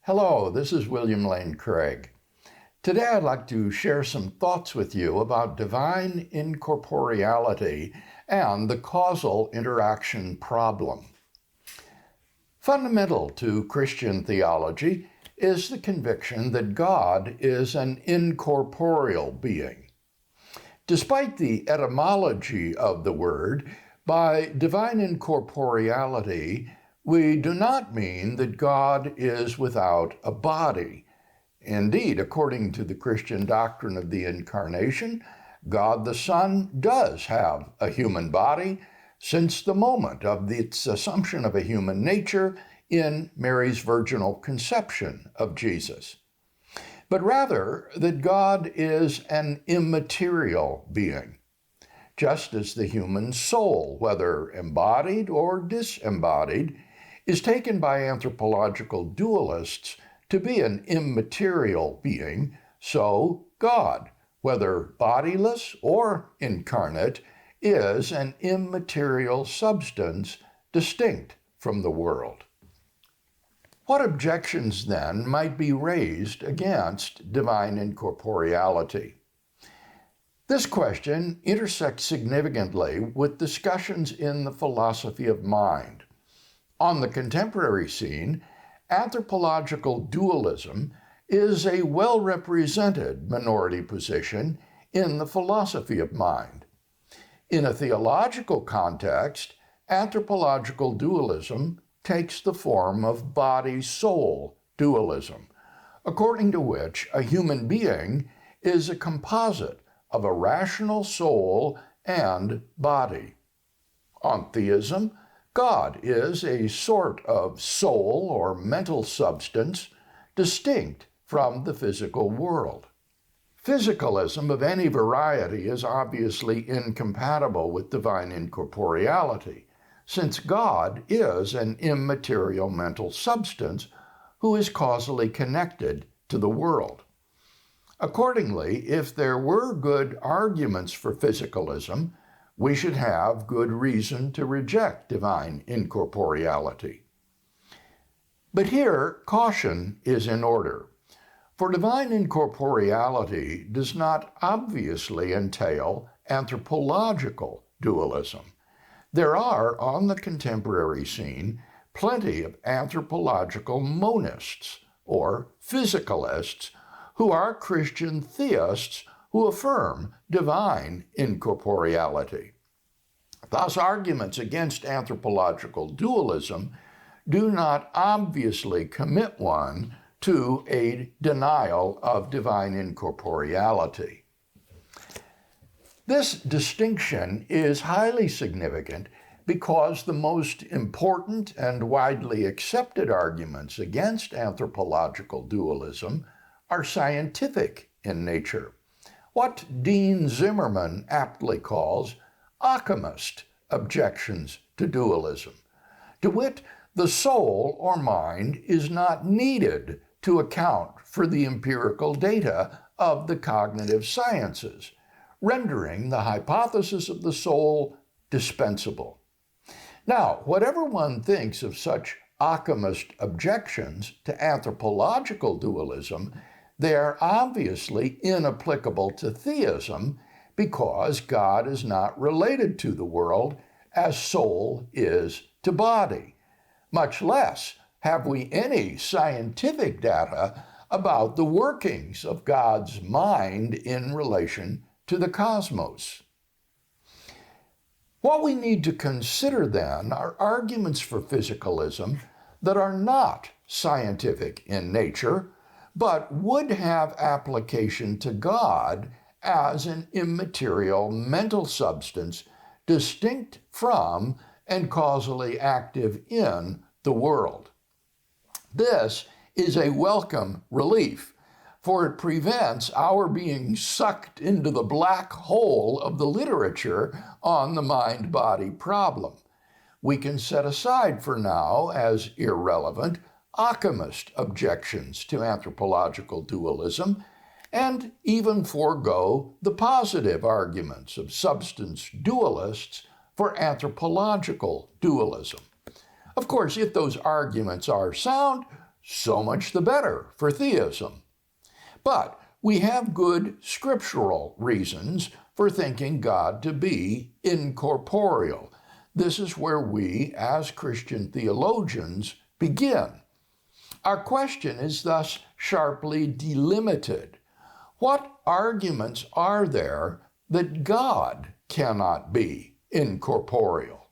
Hello, this is William Lane Craig. Today I'd like to share some thoughts with you about divine incorporeality and the causal interaction problem. Fundamental to Christian theology is the conviction that God is an incorporeal being. Despite the etymology of the word, by divine incorporeality, we do not mean that God is without a body. Indeed, according to the Christian doctrine of the Incarnation, God the Son does have a human body since the moment of its assumption of a human nature in Mary's virginal conception of Jesus. But rather that God is an immaterial being, just as the human soul, whether embodied or disembodied, is taken by anthropological dualists to be an immaterial being, so God, whether bodiless or incarnate, is an immaterial substance distinct from the world. What objections then might be raised against divine incorporeality? This question intersects significantly with discussions in the philosophy of mind. On the contemporary scene, anthropological dualism is a well-represented minority position in the philosophy of mind. In a theological context, anthropological dualism takes the form of body-soul dualism, according to which a human being is a composite of a rational soul and body. On theism, God is a sort of soul or mental substance distinct from the physical world. Physicalism of any variety is obviously incompatible with divine incorporeality, since God is an immaterial mental substance who is causally connected to the world. Accordingly, if there were good arguments for physicalism, we should have good reason to reject divine incorporeality. But here, caution is in order, for divine incorporeality does not obviously entail anthropological dualism. There are, on the contemporary scene, plenty of anthropological monists, or physicalists, who are Christian theists who affirm divine incorporeality. Thus, arguments against anthropological dualism do not obviously commit one to a denial of divine incorporeality. This distinction is highly significant because the most important and widely accepted arguments against anthropological dualism are scientific in nature, what Dean Zimmerman aptly calls alchemist objections to dualism. To wit, the soul or mind is not needed to account for the empirical data of the cognitive sciences, rendering the hypothesis of the soul dispensable. Now, whatever one thinks of such alchemist objections to anthropological dualism, they are obviously inapplicable to theism because God is not related to the world as soul is to body. Much less have we any scientific data about the workings of God's mind in relation to the cosmos. What we need to consider then are arguments for physicalism that are not scientific in nature, but would have application to God as an immaterial mental substance distinct from and causally active in the world. This is a welcome relief, for it prevents our being sucked into the black hole of the literature on the mind-body problem. We can set aside for now as irrelevant alchemist objections to anthropological dualism and even forego the positive arguments of substance dualists for anthropological dualism. Of course, if those arguments are sound, so much the better for theism. But we have good scriptural reasons for thinking God to be incorporeal. This is where we, as Christian theologians, begin. Our question is thus sharply delimited. What arguments are there that God cannot be incorporeal?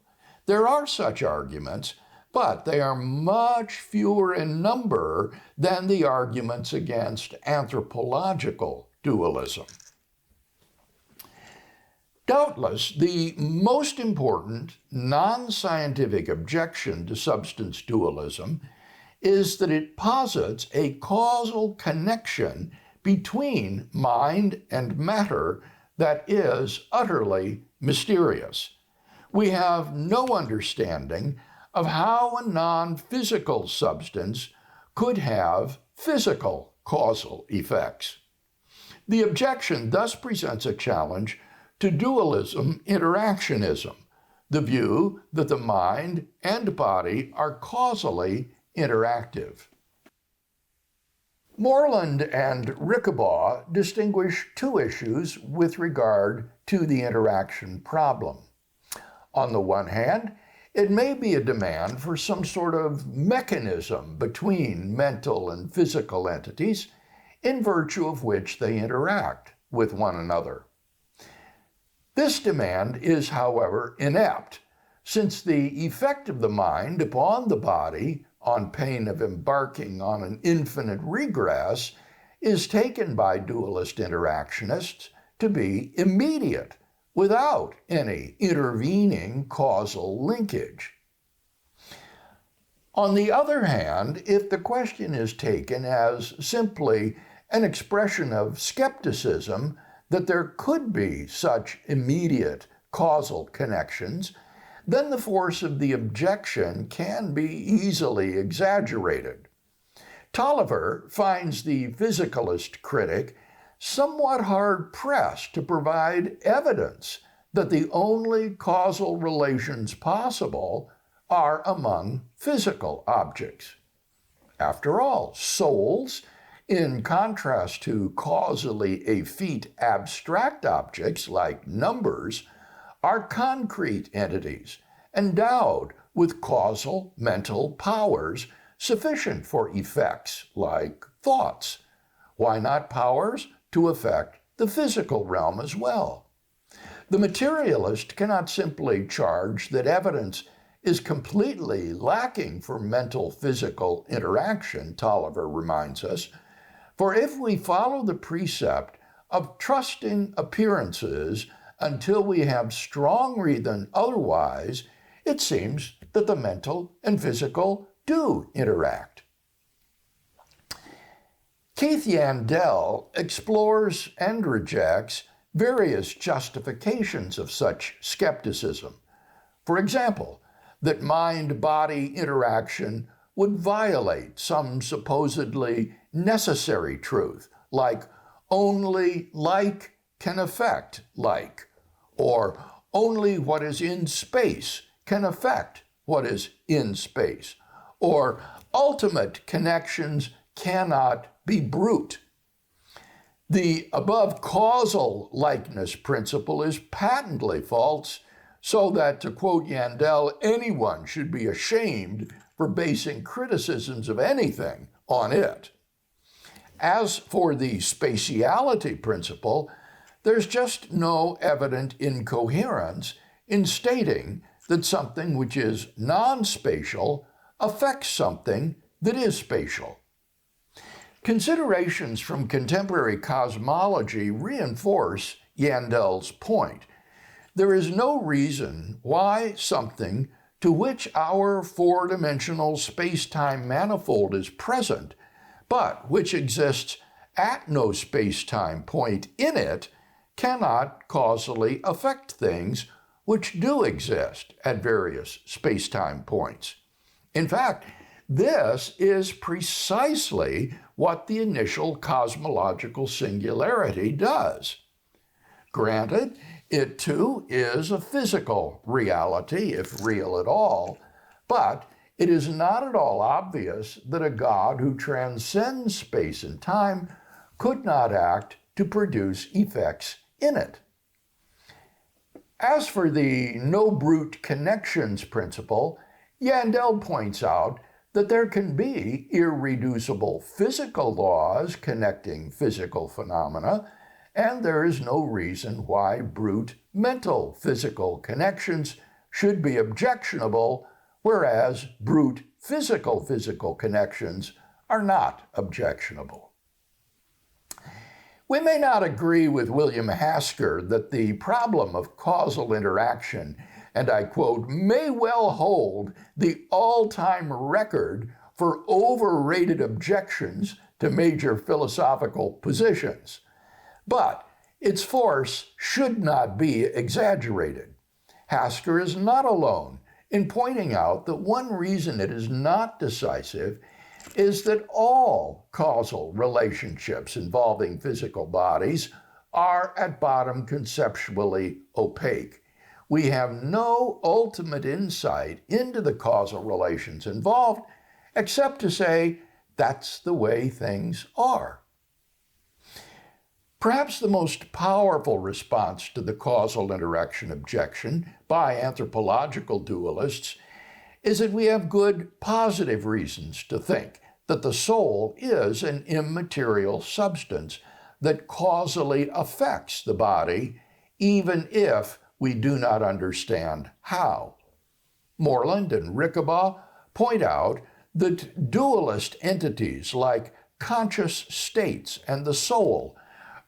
There are such arguments, but they are much fewer in number than the arguments against anthropological dualism. Doubtless, the most important non-scientific objection to substance dualism is that it posits a causal connection between mind and matter that is utterly mysterious. We have no understanding of how a non-physical substance could have physical causal effects. The objection thus presents a challenge to dualism interactionism, the view that the mind and body are causally interactive. Moreland and Rickabaugh distinguish two issues with regard to the interaction problem. On the one hand, it may be a demand for some sort of mechanism between mental and physical entities in virtue of which they interact with one another. This demand is, however, inept, since the effect of the mind upon the body, on pain of embarking on an infinite regress, is taken by dualist interactionists to be immediate, without any intervening causal linkage. On the other hand, if the question is taken as simply an expression of skepticism that there could be such immediate causal connections, then the force of the objection can be easily exaggerated. Tolliver finds the physicalist critic somewhat hard-pressed to provide evidence that the only causal relations possible are among physical objects. After all, souls, in contrast to causally effete abstract objects like numbers, are concrete entities endowed with causal mental powers sufficient for effects like thoughts. Why not powers to affect the physical realm as well? The materialist cannot simply charge that evidence is completely lacking for mental-physical interaction, Tolliver reminds us, for if we follow the precept of trusting appearances until we have strong reason otherwise, it seems that the mental and physical do interact. Keith Yandell explores and rejects various justifications of such skepticism. For example, that mind-body interaction would violate some supposedly necessary truth, like only like can affect like, or only what is in space can affect what is in space, or ultimate connections cannot be brute. The above causal likeness principle is patently false, so that, to quote Yandell, anyone should be ashamed for basing criticisms of anything on it. As for the spatiality principle, there's just no evident incoherence in stating that something which is non-spatial affects something that is spatial. Considerations from contemporary cosmology reinforce Yandell's point. There is no reason why something to which our four-dimensional space-time manifold is present, but which exists at no space-time point in it, cannot causally affect things which do exist at various space-time points. In fact, this is precisely what the initial cosmological singularity does. Granted, It too is a physical reality, if real at all, but it is not at all obvious that a God who transcends space and time could not act to produce effects in it. As for the no brute connections principle, Yandell points out that there can be irreducible physical laws connecting physical phenomena, and there is no reason why brute mental physical connections should be objectionable, whereas brute physical connections are not objectionable. We may not agree with William Hasker that the problem of causal interaction, and I quote, may well hold the all-time record for overrated objections to major philosophical positions. But its force should not be exaggerated. Hasker is not alone in pointing out that one reason it is not decisive is that all causal relationships involving physical bodies are at bottom conceptually opaque. We have no ultimate insight into the causal relations involved, except to say that's the way things are. Perhaps the most powerful response to the causal interaction objection by anthropological dualists is that we have good positive reasons to think that the soul is an immaterial substance that causally affects the body, even if we do not understand how. Moreland and Rickabaugh point out that dualist entities like conscious states and the soul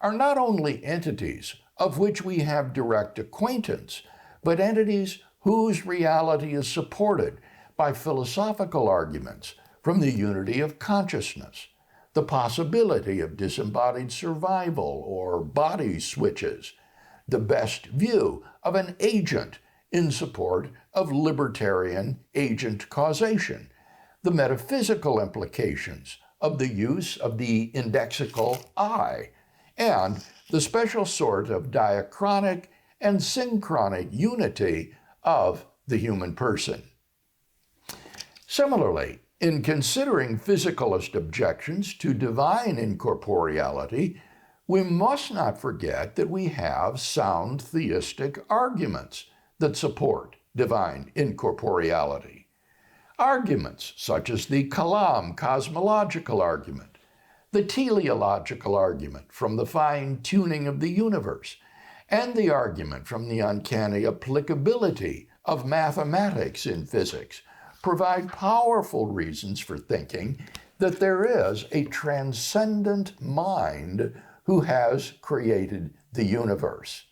are not only entities of which we have direct acquaintance, but entities whose reality is supported by philosophical arguments from the unity of consciousness, the possibility of disembodied survival or body switches, the best view of an agent in support of libertarian agent causation, the metaphysical implications of the use of the indexical I, and the special sort of diachronic and synchronic unity of the human person. Similarly, in considering physicalist objections to divine incorporeality, we must not forget that we have sound theistic arguments that support divine incorporeality. Arguments such as the Kalam cosmological argument, the teleological argument from the fine-tuning of the universe, and the argument from the uncanny applicability of mathematics in physics provide powerful reasons for thinking that there is a transcendent mind who has created the universe.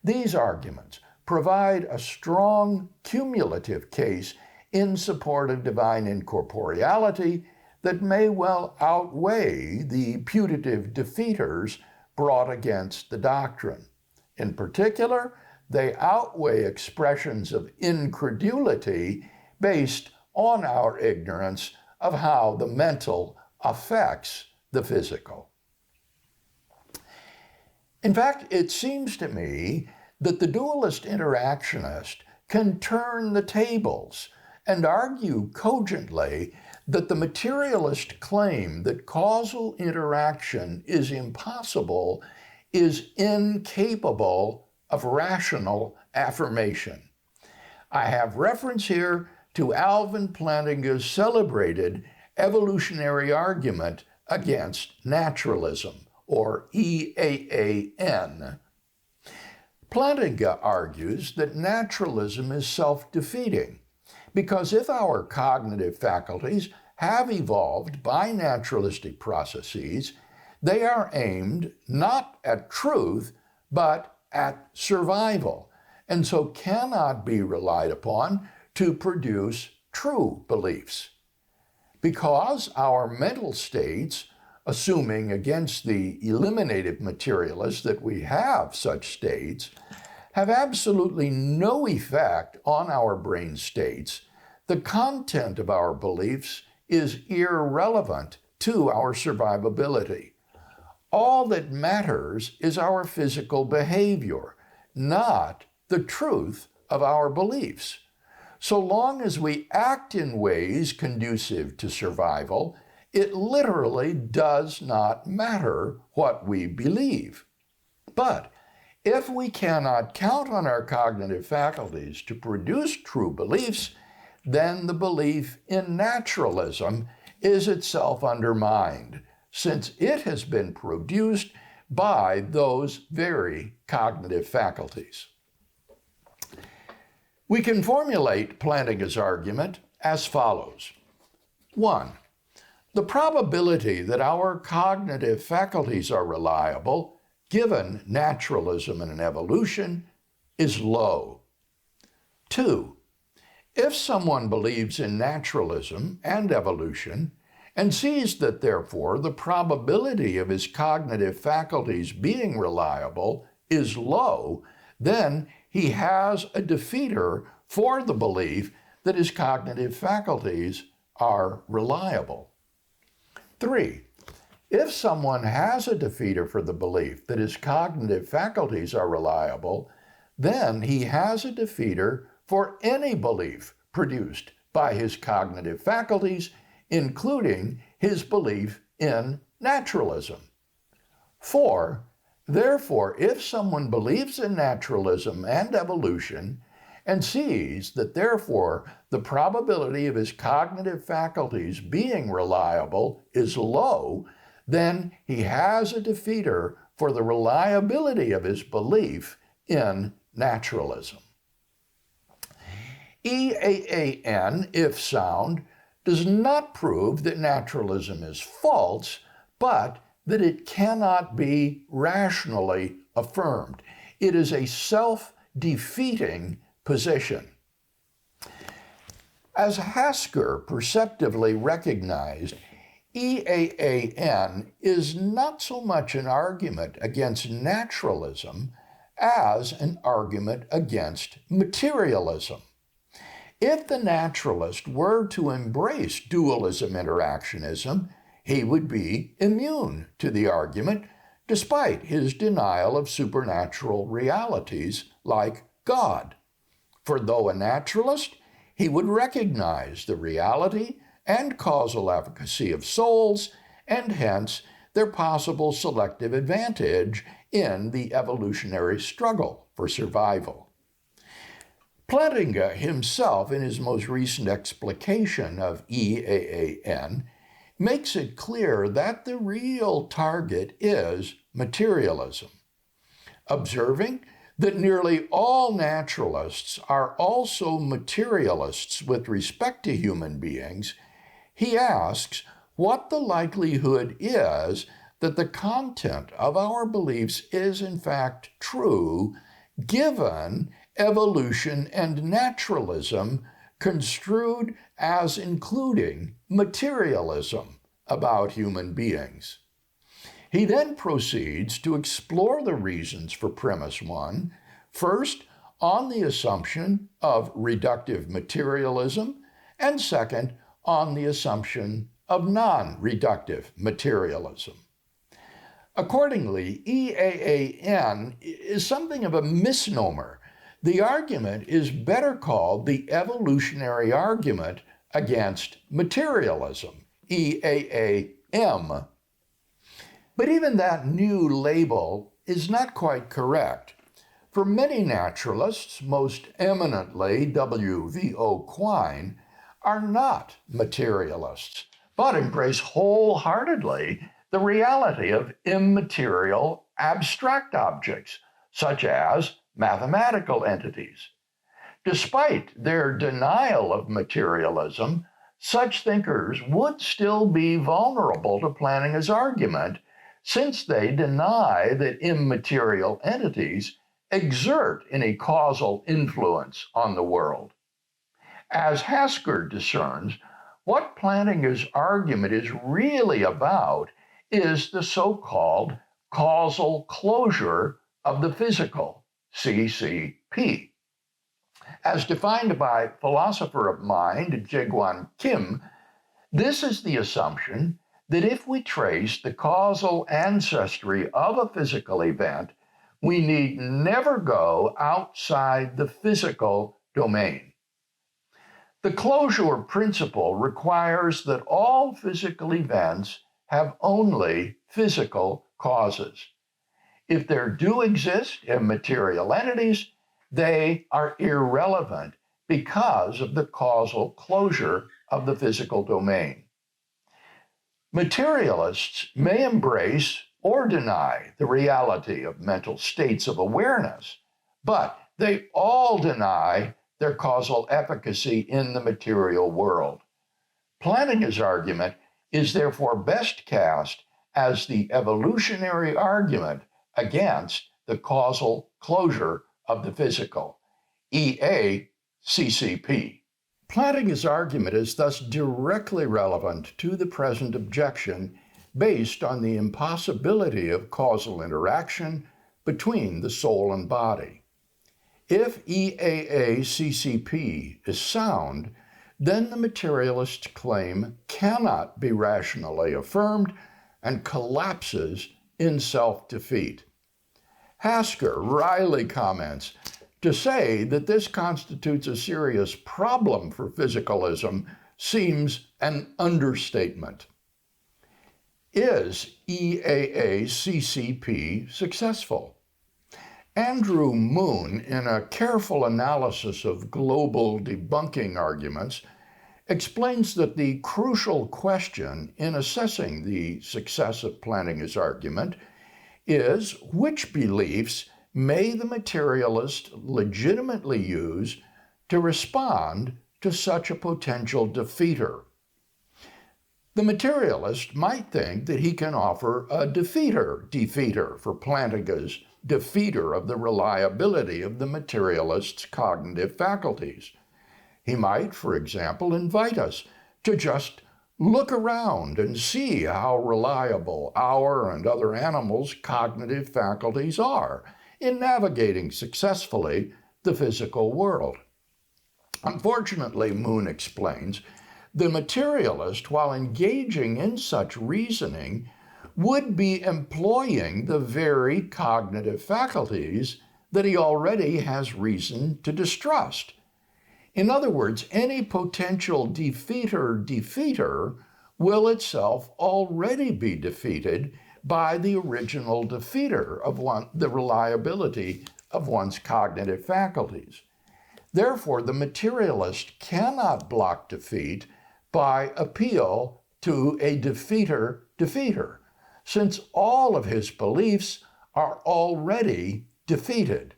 These arguments provide a strong cumulative case in support of divine incorporeality that may well outweigh the putative defeaters brought against the doctrine. In particular, they outweigh expressions of incredulity based on our ignorance of how the mental affects the physical. In fact, it seems to me that the dualist interactionist can turn the tables and argue cogently that the materialist claim that causal interaction is impossible is incapable of rational affirmation. I have reference here to Alvin Plantinga's celebrated evolutionary argument against naturalism, or EAAN. Plantinga argues that naturalism is self-defeating, because if our cognitive faculties have evolved by naturalistic processes, they are aimed not at truth, but at survival, and so cannot be relied upon to produce true beliefs. Because our mental states, assuming against the eliminative materialists that we have such states, have absolutely no effect on our brain states, the content of our beliefs is irrelevant to our survivability. All that matters is our physical behavior, not the truth of our beliefs. So long as we act in ways conducive to survival, it literally does not matter what we believe. But if we cannot count on our cognitive faculties to produce true beliefs, then the belief in naturalism is itself undermined, since it has been produced by those very cognitive faculties. We can formulate Plantinga's argument as follows. 1. The probability that our cognitive faculties are reliable, given naturalism and evolution, is low. 2. If someone believes in naturalism and evolution, and sees that therefore the probability of his cognitive faculties being reliable is low, then he has a defeater for the belief that his cognitive faculties are reliable. 3. If someone has a defeater for the belief that his cognitive faculties are reliable, then he has a defeater for any belief produced by his cognitive faculties, including his belief in naturalism. 4. Therefore, if someone believes in naturalism and evolution and sees that therefore the probability of his cognitive faculties being reliable is low, then he has a defeater for the reliability of his belief in naturalism. EAAN, if sound, does not prove that naturalism is false, but that it cannot be rationally affirmed. It is a self-defeating position. As Hasker perceptively recognized, EAAN is not so much an argument against naturalism as an argument against materialism. If the naturalist were to embrace dualism interactionism, he would be immune to the argument, despite his denial of supernatural realities like God. For though a naturalist, he would recognize the reality and causal efficacy of souls, and hence their possible selective advantage in the evolutionary struggle for survival. Plantinga himself, in his most recent explication of EAAN, makes it clear that the real target is materialism. Observing that nearly all naturalists are also materialists with respect to human beings, he asks what the likelihood is that the content of our beliefs is in fact true, given evolution and naturalism construed as including materialism about human beings. He then proceeds to explore the reasons for premise 1, first on the assumption of reductive materialism, and second on the assumption of non-reductive materialism. Accordingly, EAAN is something of a misnomer. The argument is better called the evolutionary argument against materialism, EAAM. But even that new label is not quite correct. For many naturalists, most eminently W.V.O. Quine, are not materialists, but embrace wholeheartedly the reality of immaterial abstract objects, such as mathematical entities. Despite their denial of materialism, such thinkers would still be vulnerable to Plantinga's argument, since they deny that immaterial entities exert any causal influence on the world. As Hasker discerns, what Plantinga's argument is really about is the so-called causal closure of the physical, CCP. As defined by philosopher of mind Jaegwon Kim, this is the assumption that if we trace the causal ancestry of a physical event we need never go outside the physical domain. The closure principle requires that all physical events have only physical causes. If there do exist immaterial entities, they are irrelevant because of the causal closure of the physical domain. Materialists may embrace or deny the reality of mental states of awareness, but they all deny their causal efficacy in the material world. Plantinga's argument is therefore best cast as the evolutionary argument against the causal closure of the physical, EACCP. Plantinga's argument is thus directly relevant to the present objection based on the impossibility of causal interaction between the soul and body. If EACCP is sound, then the materialist claim cannot be rationally affirmed and collapses in self-defeat. Hasker wryly comments, to say that this constitutes a serious problem for physicalism seems an understatement. Is EACCP successful? Andrew Moon, in a careful analysis of global debunking arguments, explains that the crucial question in assessing the success of Plantinga's argument is which beliefs may the materialist legitimately use to respond to such a potential defeater. The materialist might think that he can offer a defeater for Plantinga's defeater of the reliability of the materialist's cognitive faculties. He might, for example, invite us to just look around and see how reliable our and other animals' cognitive faculties are in navigating successfully the physical world. Unfortunately, Moon explains, the materialist, while engaging in such reasoning, would be employing the very cognitive faculties that he already has reason to distrust. In other words, any potential defeater will itself already be defeated by the original defeater of the reliability of one's cognitive faculties. Therefore, the materialist cannot block defeat by appeal to a defeater, since all of his beliefs are already defeated.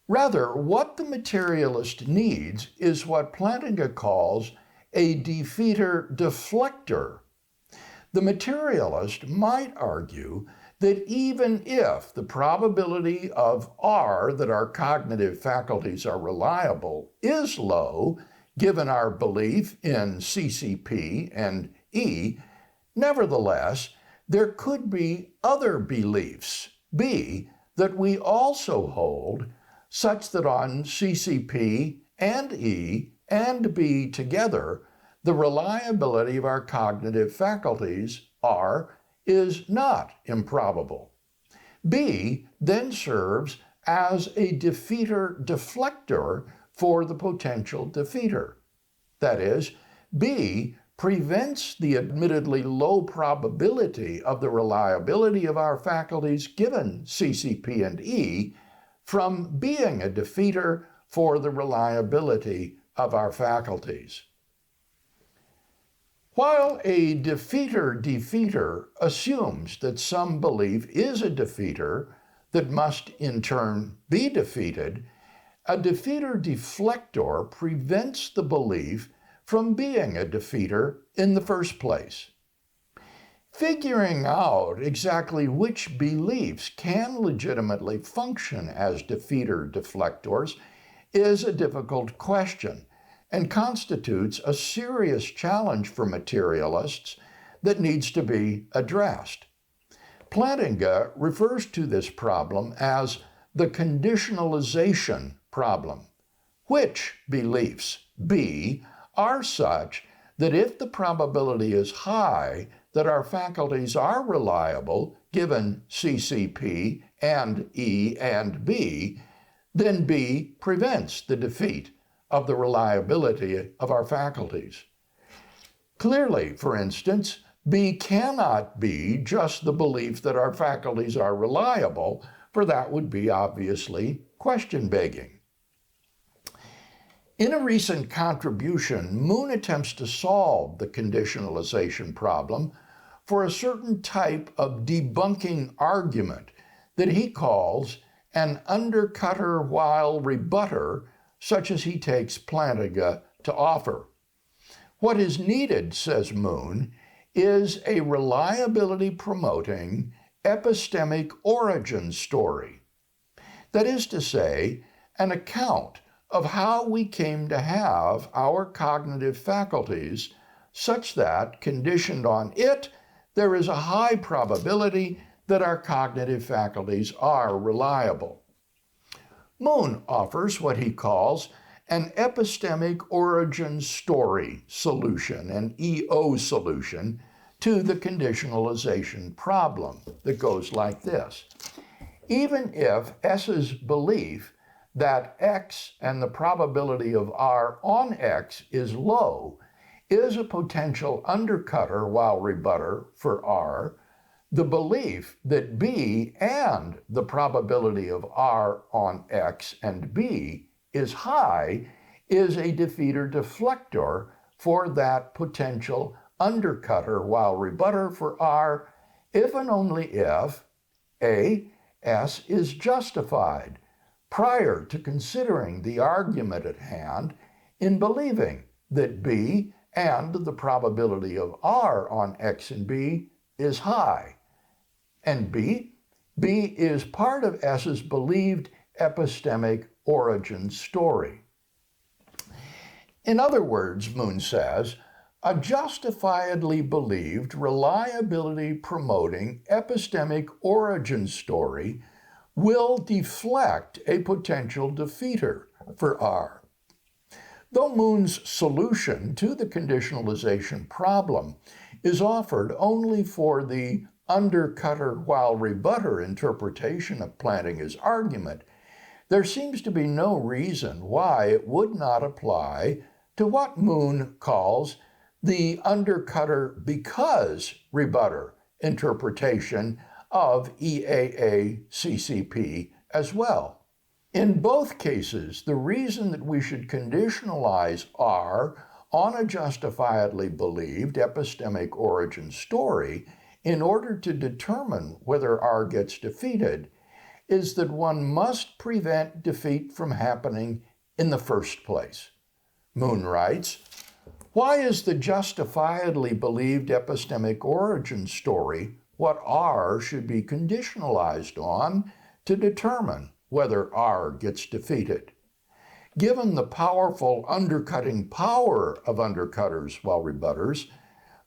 Rather, what the materialist needs is what Plantinga calls a deflector. The materialist might argue that even if the probability of that our cognitive faculties are reliable is low, given our belief in CCP and E, nevertheless, there could be other beliefs, B, that we also hold, such that on CCP and E and B together, the reliability of our cognitive faculties is not improbable. B then serves as a deflector for the potential defeater. That is, B prevents the admittedly low probability of the reliability of our faculties given CCP and E from being a defeater for the reliability of our faculties. While a defeater assumes that some belief is a defeater that must in turn be defeated, a deflector prevents the belief from being a defeater in the first place. Figuring out exactly which beliefs can legitimately function as deflectors is a difficult question and constitutes a serious challenge for materialists that needs to be addressed. Plantinga refers to this problem as the conditionalization problem. Which beliefs, B, are such that if the probability is high that our faculties are reliable, given CCP and E and B, then B prevents the defeat of the reliability of our faculties. Clearly, for instance, B cannot be just the belief that our faculties are reliable, for that would be obviously question-begging. In a recent contribution, Moon attempts to solve the conditionalization problem for a certain type of debunking argument that he calls an undercutter while rebutter, such as he takes Plantinga to offer. What is needed, says Moon, is a reliability-promoting epistemic origin story. That is to say, an account of how we came to have our cognitive faculties such that, conditioned on it, there is a high probability that our cognitive faculties are reliable. Moon offers what he calls an epistemic origin story solution, an EO solution, to the conditionalization problem that goes like this. Even if S's belief that X and the probability of R on X is low is a potential undercutter while rebutter for R, the belief that B and the probability of R on X and B is high is a defeater deflector for that potential undercutter while rebutter for R if and only if A, S is justified prior to considering the argument at hand in believing that B and the probability of R on X and B is high. And B is part of S's believed epistemic origin story. In other words, Moon says, a justifiably believed reliability-promoting epistemic origin story will deflect a potential defeater for R. Though Moon's solution to the conditionalization problem is offered only for the undercutter while rebutter interpretation of Plantinga's argument, there seems to be no reason why it would not apply to what Moon calls the undercutter because rebutter interpretation of EAA-CCP as well. In both cases, the reason that we should conditionalize R on a justifiably believed epistemic origin story in order to determine whether R gets defeated is that one must prevent defeat from happening in the first place. Moon writes, why is the justifiably believed epistemic origin story what R should be conditionalized on to determine whether R gets defeated? Given the powerful undercutting power of undercutters while rebutters,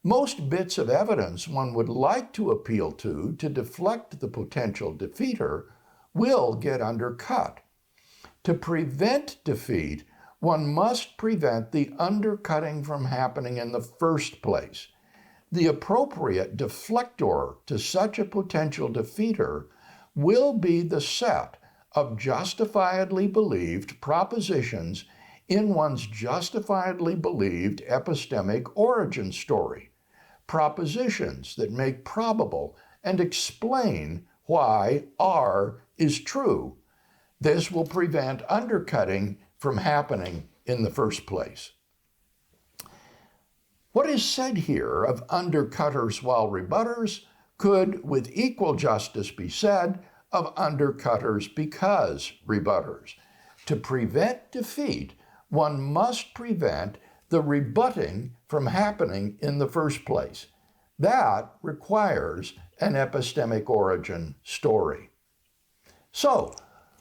most bits of evidence one would like to appeal to deflect the potential defeater will get undercut. To prevent defeat, one must prevent the undercutting from happening in the first place. The appropriate deflector to such a potential defeater will be the set of justifiably believed propositions in one's justifiably believed epistemic origin story, propositions that make probable and explain why R is true. This will prevent undercutting from happening in the first place. What is said here of undercutters while rebutters could with equal justice be said of undercutters because rebutters. To prevent defeat, one must prevent the rebutting from happening in the first place. That requires an epistemic origin story. So,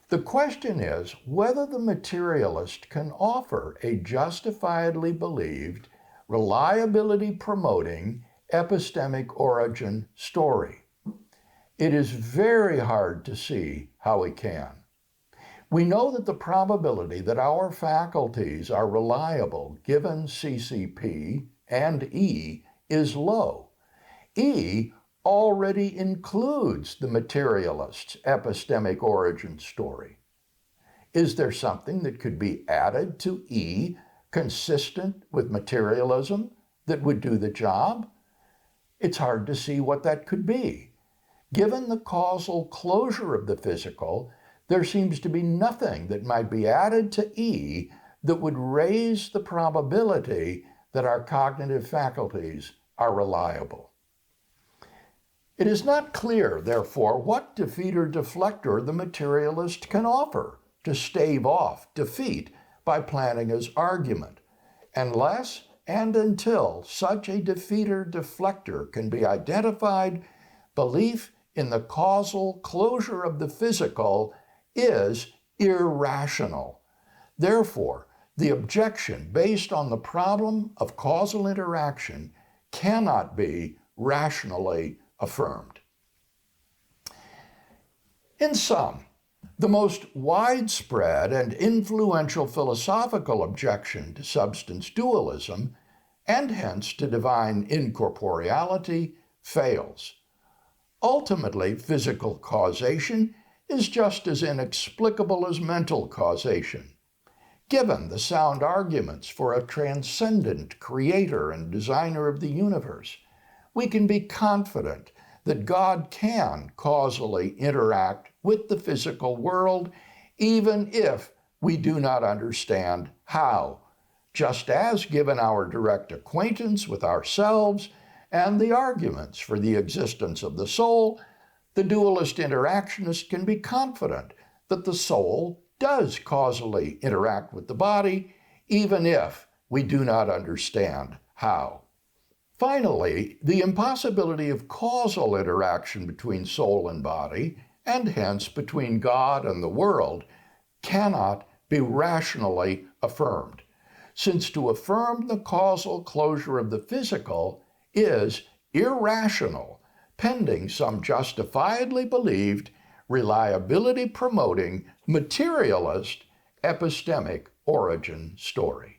the question is whether the materialist can offer a justifiably believed, reliability-promoting epistemic origin story. It is very hard to see how he can. We know that the probability that our faculties are reliable given CCP and E is low. E already includes the materialist's epistemic origin story. Is there something that could be added to E consistent with materialism that would do the job? It's hard to see what that could be. Given the causal closure of the physical, there seems to be nothing that might be added to E that would raise the probability that our cognitive faculties are reliable. It is not clear, therefore, what defeat or deflector the materialist can offer to stave off defeat by planning his argument, unless and until such a defeat or deflector can be identified, belief in the causal closure of the physical is irrational. Therefore, the objection based on the problem of causal interaction cannot be rationally affirmed. In sum, the most widespread and influential philosophical objection to substance dualism, and hence to divine incorporeality, fails. Ultimately, physical causation is just as inexplicable as mental causation. Given the sound arguments for a transcendent creator and designer of the universe, we can be confident that God can causally interact with the physical world, even if we do not understand how, just as, given our direct acquaintance with ourselves and the arguments for the existence of the soul, the dualist interactionist can be confident that the soul does causally interact with the body, even if we do not understand how. Finally, the impossibility of causal interaction between soul and body, and hence between God and the world, cannot be rationally affirmed, since to affirm the causal closure of the physical is irrational, pending some justifiably believed, reliability-promoting, materialist, epistemic origin story.